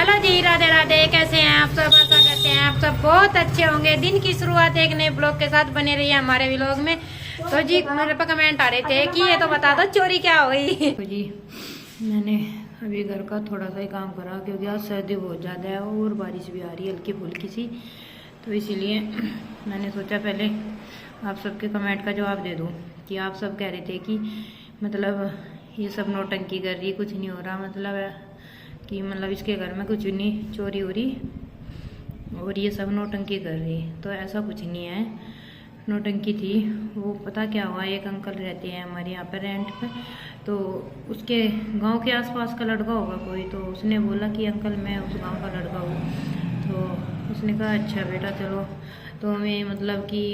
Hello जी, राधे राधे। कैसे हैं आप सब? आशा करते हैं आप सब बहुत अच्छे होंगे। दिन की शुरुआत एक नए ब्लॉग के साथ बने रही है हमारे व्लॉग में। तो जी मेरे पे कमेंट आ रहे थे कि ये तो बता दो चोरी क्या हो गई। तो जी मैंने अभी घर का थोड़ा सा ही काम करा क्योंकि आज सर्दी बहुत ज़्यादा है और बारिश भी आ रही है हल्की फुल्की सी। तो इसीलिए मैंने सोचा पहले आप सबके कमेंट का जवाब दे दूँ कि आप सब कह रहे थे कि मतलब ये सब नौटंकी कर रही, कुछ नहीं हो रहा, मतलब कि मतलब इसके घर में कुछ नहीं चोरी हो रही और ये सब नौटंकी कर रही। तो ऐसा कुछ नहीं है, नौटंकी थी वो। पता क्या हुआ, एक अंकल रहते हैं हमारे यहाँ पर रेंट पे, तो उसके गांव के आसपास का लड़का होगा कोई, तो उसने बोला कि अंकल मैं उस गांव का लड़का हूँ। तो उसने कहा अच्छा बेटा चलो। तो हमें मतलब कि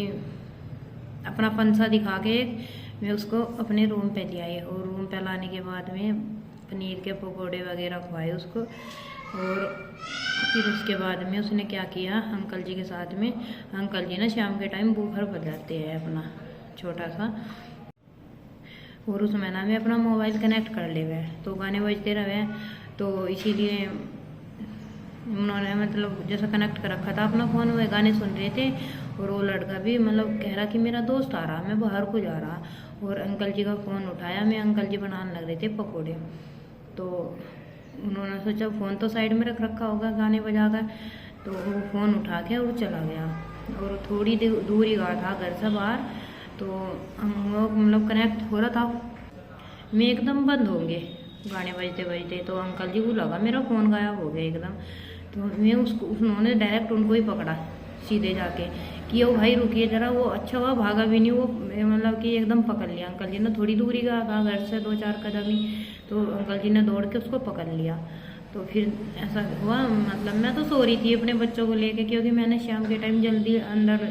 अपना पंसा दिखा के मैं उसको अपने रूम पे ले आई और रूम पे लाने के बाद में पनीर के पकोड़े वगैरह खुआए उसको। और फिर उसके बाद में उसने क्या किया, अंकल जी के साथ में, अंकल जी ना शाम के टाइम बूफर बजाते हैं अपना छोटा सा, और उस महीना में अपना मोबाइल कनेक्ट कर ले हुए, तो गाने बजते रहे। तो इसीलिए उन्होंने मतलब जैसा कनेक्ट कर रखा था अपना फ़ोन, वह गाने सुन रहे थे। और वो लड़का भी मतलब कह रहा कि मेरा दोस्त आ रहा, मैं बाहर को जा रहा। और अंकल जी का फ़ोन उठाया, मैं अंकल जी बनाने लग रहे थे पकोड़े। तो उन्होंने सोचा फ़ोन तो साइड में रख रखा होगा गाने बजा कर, तो वो फ़ोन उठा के और चला गया। और थोड़ी दूर ही गया था घर से बाहर, तो हम लोग मतलब कनेक्ट हो रहा था, मैं एकदम बंद होंगे गाने बजते बजते। तो अंकल जी को लगा मेरा फ़ोन गायब हो गया एकदम। तो मैं उसको, उन्होंने डायरेक्ट उनको ही पकड़ा सीधे जाके कि ओ भाई रुकिए ज़रा। वो अच्छा हुआ भागा भी नहीं, वो मतलब कि एकदम पकड़ लिया। अंकल जी ने थोड़ी दूरी गया था घर से 2-4 कदम ही, तो अंकल जी ने दौड़ के उसको पकड़ लिया। तो फिर ऐसा हुआ, मतलब मैं तो सो रही थी अपने बच्चों को लेके, क्योंकि मैंने शाम के टाइम जल्दी अंदर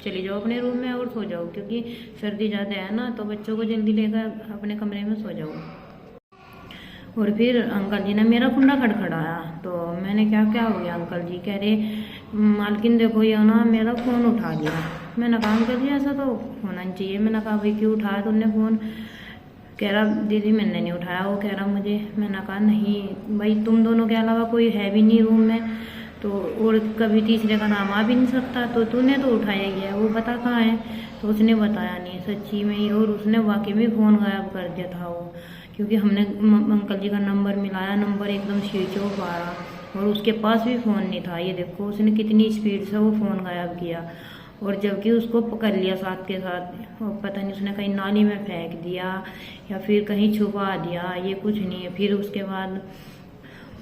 चली जाओ अपने रूम में और सो जाओ, क्योंकि सर्दी ज़्यादा है ना, तो बच्चों को जल्दी लेकर अपने कमरे में सो जाओ। और फिर अंकल जी ने मेरा कुंडा खड़खड़ाया, तो मैंने क्या क्या हो गया, अंकल जी कह रहे मालकिन देखो ये ना मेरा फ़ोन उठा लिया। मैंने कहा अंकल जी ऐसा तो होना नहीं चाहिए। मैंने कहा भाई क्यों उठाया तुमने फ़ोन? कह रहा दीदी मैंने नहीं उठाया, वो कह रहा मुझे। मैंने कहा नहीं भाई, तुम दोनों के अलावा कोई है भी नहीं रूम में, तो और कभी तीसरे का नाम आ भी नहीं सकता, तो तूने तो उठाया ही है, वो बता कहाँ है। तो उसने बताया नहीं सच्ची में ही, और उसने वाकई में फ़ोन गायब कर दिया था वो, क्योंकि हमने अंकल जी का नंबर मिलाया, नंबर एकदम स्विच ऑफ आ रहा, और उसके पास भी फ़ोन नहीं था। ये देखो उसने कितनी स्पीड से वो फ़ोन गायब किया। और जबकि उसको पकड़ लिया साथ के साथ, और पता नहीं उसने कहीं नाली में फेंक दिया या फिर कहीं छुपा दिया, ये कुछ नहीं है। फिर उसके बाद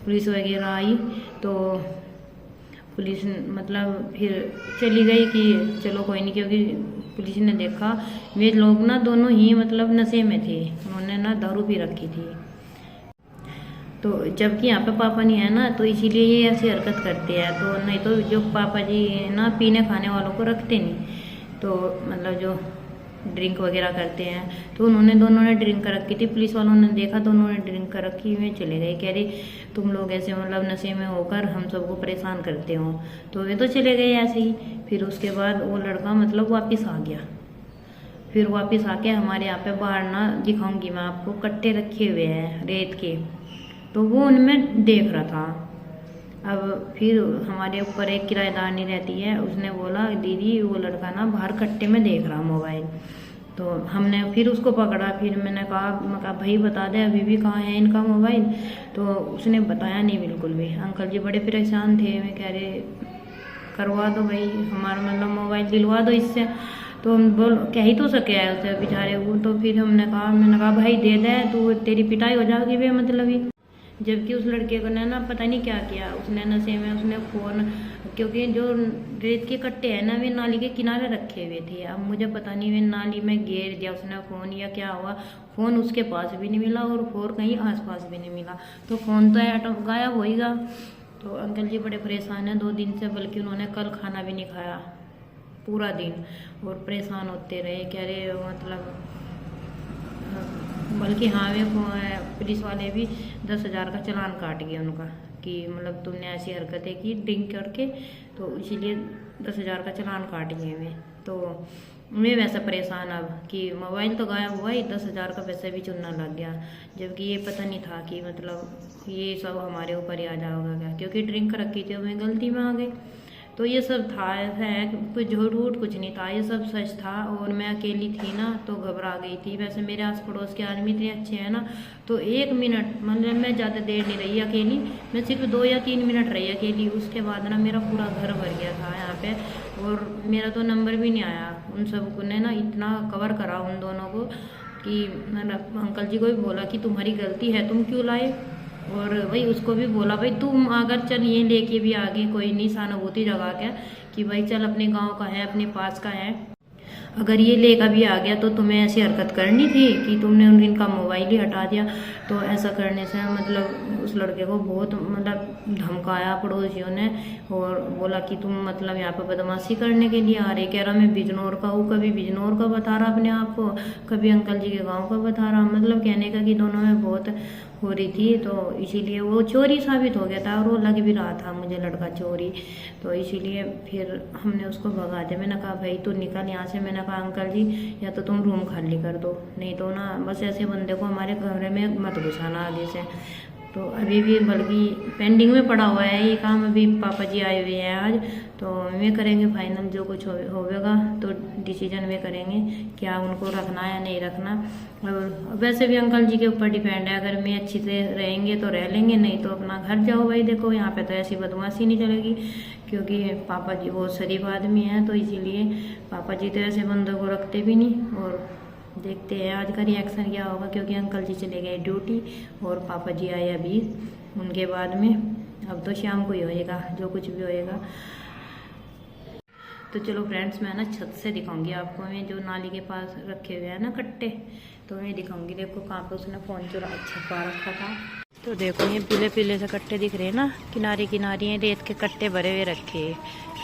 पुलिस वगैरह आई, तो पुलिस मतलब फिर चली गई कि चलो कोई नहीं, क्योंकि पुलिस ने देखा वे लोग ना दोनों ही मतलब नशे में थे, उन्होंने ना दारू पी रखी थी। तो जबकि यहाँ पे पापा नहीं है ना, तो इसीलिए ये ऐसी हरकत करते हैं। तो नहीं तो जो पापा जी ना पीने खाने वालों को रखते नहीं, तो मतलब जो ड्रिंक वगैरह करते हैं, तो उन्होंने दोनों ने ड्रिंक कर रखी थी। पुलिस वालों ने देखा तो उन्होंने ड्रिंक कर रखी हुई चले गए, कह रहे तुम लोग ऐसे मतलब नशे में होकर हम सबको परेशान करते हो। तो वे तो चले गए ऐसे ही। फिर उसके बाद वो लड़का मतलब वापस आ गया। फिर वापस आके हमारे यहाँ पे बाहर ना दिखाऊंगी मैं आपको, कट्टे रखे हुए हैं रेत के, तो वो उनमें देख रहा था। अब फिर हमारे ऊपर एक किराएदारनी रहती है, उसने बोला दीदी वो लड़का ना बाहर कट्टे में देख रहा मोबाइल। तो हमने फिर उसको पकड़ा। फिर मैं कहा भाई बता दे अभी भी कहाँ है इनका मोबाइल। तो उसने बताया नहीं बिल्कुल भी। अंकल जी बड़े परेशान थे, मैं कह रहे करवा दो भाई हमारा मतलब मोबाइल दिलवा दो इससे। तो हम बोल कह ही तो सके है उसे बेचारे को। तो फिर मैंने कहा भाई दे दे, तो तेरी पिटाई हो जाएगी वे मतलब ही। जबकि उस लड़के को ना पता नहीं क्या किया उसने नशे में, उसने फ़ोन, क्योंकि जो रेत के कट्टे हैं ना वे नाली के किनारे रखे हुए थे। अब मुझे पता नहीं वे नाली में गिर दिया उसने फ़ोन या क्या हुआ, फ़ोन उसके पास भी नहीं मिला और फोन कहीं आसपास भी नहीं मिला, तो फ़ोन तो गायब होएगा। तो अंकल जी बड़े परेशान हैं 2 दिन से, बल्कि उन्होंने कल खाना भी नहीं खाया पूरा दिन, और परेशान होते रहे। कह रहे मतलब बल्कि हाँ वे पुलिस वाले भी 10,000 का चालान काट गया उनका, कि मतलब तुमने ऐसी हरकतें की ड्रिंक करके, तो इसीलिए 10,000 का चालान काट गए वे। तो मैं वैसा परेशान अब कि मोबाइल तो गायब हुआ ही, 10,000 का पैसा भी चुनना लग गया, जबकि ये पता नहीं था कि मतलब ये सब हमारे ऊपर ही आ जाएगा क्या, क्योंकि ड्रिंक रखी थी मैं गलती में आ गई। तो ये सब था है, कुछ झूठ वूठ कुछ नहीं था, ये सब सच था। और मैं अकेली थी ना तो घबरा गई थी। वैसे मेरे आस पड़ोस के आदमी इतने अच्छे हैं ना, तो 1 मिनट मतलब मैं ज़्यादा देर नहीं रही अकेली, मैं सिर्फ 2 या 3 मिनट रही अकेली। उसके बाद ना मेरा पूरा घर भर गया था यहाँ पे, और मेरा तो नंबर भी नहीं आया। उन सब ने ना इतना कवर करा उन दोनों को कि मतलब अंकल जी को भी बोला कि तुम्हारी गलती है, तुम क्यों लाए, और भाई उसको भी बोला भाई तुम अगर चल ये लेके भी आगे कोई नहीं, सहानुभूति जगा के कि भाई चल अपने गांव का है, अपने पास का है, अगर ये लेकर भी आ गया तो तुम्हें ऐसी हरकत करनी थी कि तुमने उन दिन का मोबाइल ही हटा दिया। तो ऐसा करने से मतलब उस लड़के को बहुत मतलब धमकाया पड़ोसियों ने, और बोला कि तुम मतलब यहाँ पर बदमाशी करने के लिए आ रहे। कह रहा मैं बिजनौर का हूँ, कभी बिजनौर का बता रहा अपने आप को, कभी अंकल जी के गाँव का बता रहा। मतलब कहने का कि दोनों में बहुत हो रही थी, तो इसीलिए वो चोरी साबित हो गया था, और वो लग भी रहा था मुझे लड़का चोरी। तो इसीलिए फिर हमने उसको भगा दिया। मैंने कहा भाई तू निकल यहाँ से। मैंने कहा अंकल जी या तो तुम रूम खाली कर दो, नहीं तो ना बस ऐसे बंदे को हमारे कमरे में मत घुसाना आगे से। तो अभी भी बल्कि पेंडिंग में पड़ा हुआ है ये काम, अभी पापा जी आए हुए हैं आज, तो वे करेंगे फाइनल, जो कुछ होगा तो डिसीजन वे करेंगे क्या उनको रखना है या नहीं रखना। और वैसे भी अंकल जी के ऊपर डिपेंड है, अगर मैं अच्छी से रहेंगे तो रह लेंगे, नहीं तो अपना घर जाओ भाई। देखो यहाँ पे तो ऐसी बदमाशी नहीं चलेगी, क्योंकि पापा जी बहुत शरीफ आदमी हैं, तो इसीलिए पापा जी तो ऐसे बंदों को रखते भी नहीं। और देखते हैं आज का रिएक्शन क्या होगा, क्योंकि अंकल जी चले गए ड्यूटी और पापा जी आए अभी उनके बाद में। अब तो शाम को ही होएगा जो कुछ भी होएगा। तो चलो फ्रेंड्स, मैं ना छत से दिखाऊंगी आपको, मैं जो नाली के पास रखे हुए हैं ना कट्टे, तो मैं दिखाऊंगी। देखो कहाँ पे उसने फ़ोन चुरा छपा रखा था। तो देखो ये पीले पीले से कट्टे दिख रहे हैं ना, किनारे किनारे रेत के कट्टे भरे हुए रखे।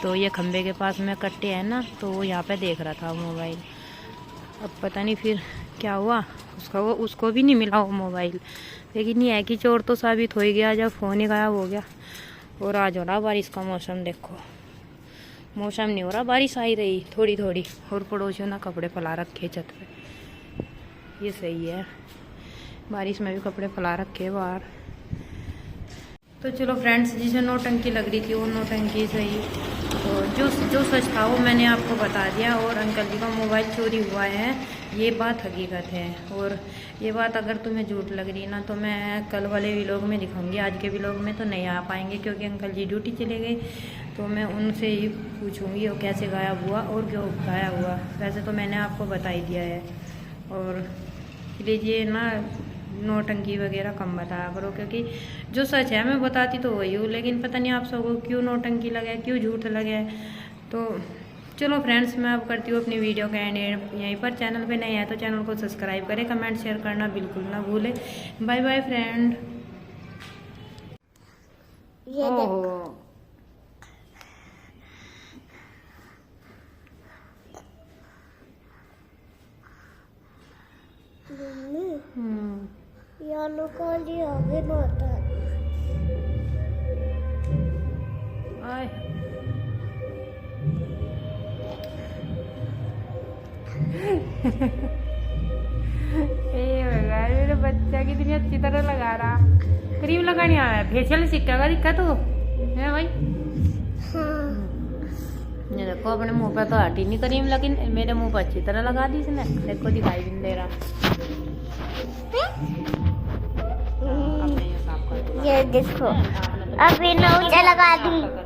तो ये खंबे के पास में कट्टे हैं ना, तो वो यहाँ पे देख रहा था मोबाइल। अब पता नहीं फिर क्या हुआ, उसको भी नहीं मिला वो मोबाइल। लेकिन ये है कि चोर तो साबित हो ही गया जब फ़ोन ही गायब हो गया। और आज हो रहा बारिश का मौसम, देखो मौसम नहीं हो रहा, बारिश आई रही थोड़ी थोड़ी। और पड़ोसियों ने कपड़े फैला रखे छत पे, ये सही है, बारिश में भी कपड़े फैला रखे बाहर। तो चलो फ्रेंड्स, जिसे नौटंकी लग रही थी वो नौटंकी सही, तो जो सच था वो मैंने आपको बता दिया। और अंकल जी का मोबाइल चोरी हुआ है, ये बात हकीकत है। और ये बात अगर तुम्हें झूठ लग रही ना, तो मैं कल वाले व्लॉग में दिखाऊंगी। आज के व्लॉग में तो नहीं आ पाएंगे, क्योंकि अंकल जी ड्यूटी चले गए। तो मैं उनसे ही पूछूंगी वो कैसे गायब हुआ और क्यों गायब हुआ। वैसे तो मैंने आपको बता ही दिया है। और लीजिए ना, नौटंकी वगैरह कम बताया करो, क्योंकि जो सच है मैं बताती तो वही हूँ, लेकिन पता नहीं आप सबको क्यों नौटंकी लगे, क्यों झूठ लगे। तो चलो फ्रेंड्स, मैं अब करती हूँ अपनी वीडियो का एंड यहीं पर। चैनल पे नए हैं तो चैनल को सब्सक्राइब करें, कमेंट शेयर करना बिल्कुल ना भूलें। Bye bye friend. यालो काली आगे न होता है। मेरे बच्चा कितनी अच्छी तरह लगा रहा। क्रीम लगानी आया, फेशियल सिक्का का दिक्कत हो है भाई। हाँ। ये देखो अपने मुंह पे तो हटी नहीं क्रीम, लेकिन मेरे मुंह पर अच्छी तरह लगा दी इसने। देखो दिखाई भी नहीं दे रहा। ये देखो अभी नौचा लगा दी।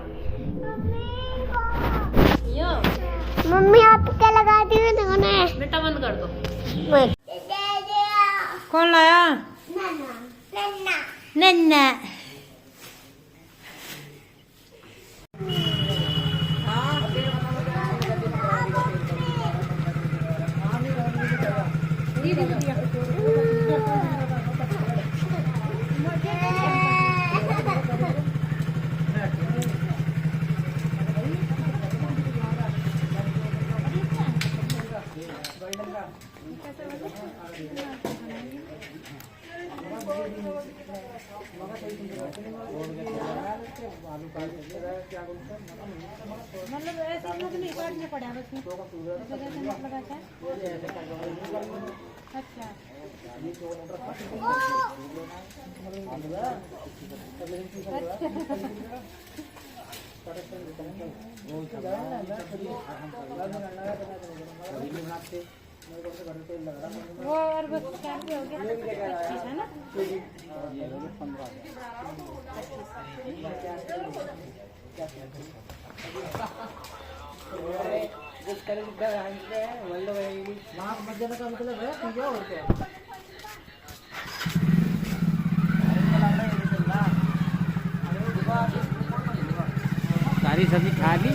मम्मी आप क्या लगा दी उन्होंने? बेटा बंद कर दो। मत। कौन लाया? नन्ना। नन्ना। मतलब ऐसे लोग नहीं काटने पड़े बस जैसे मतलब ऐसा अच्छा वो और बस क्या भी हो गया 25 है ना सारी सब्जी खा ली।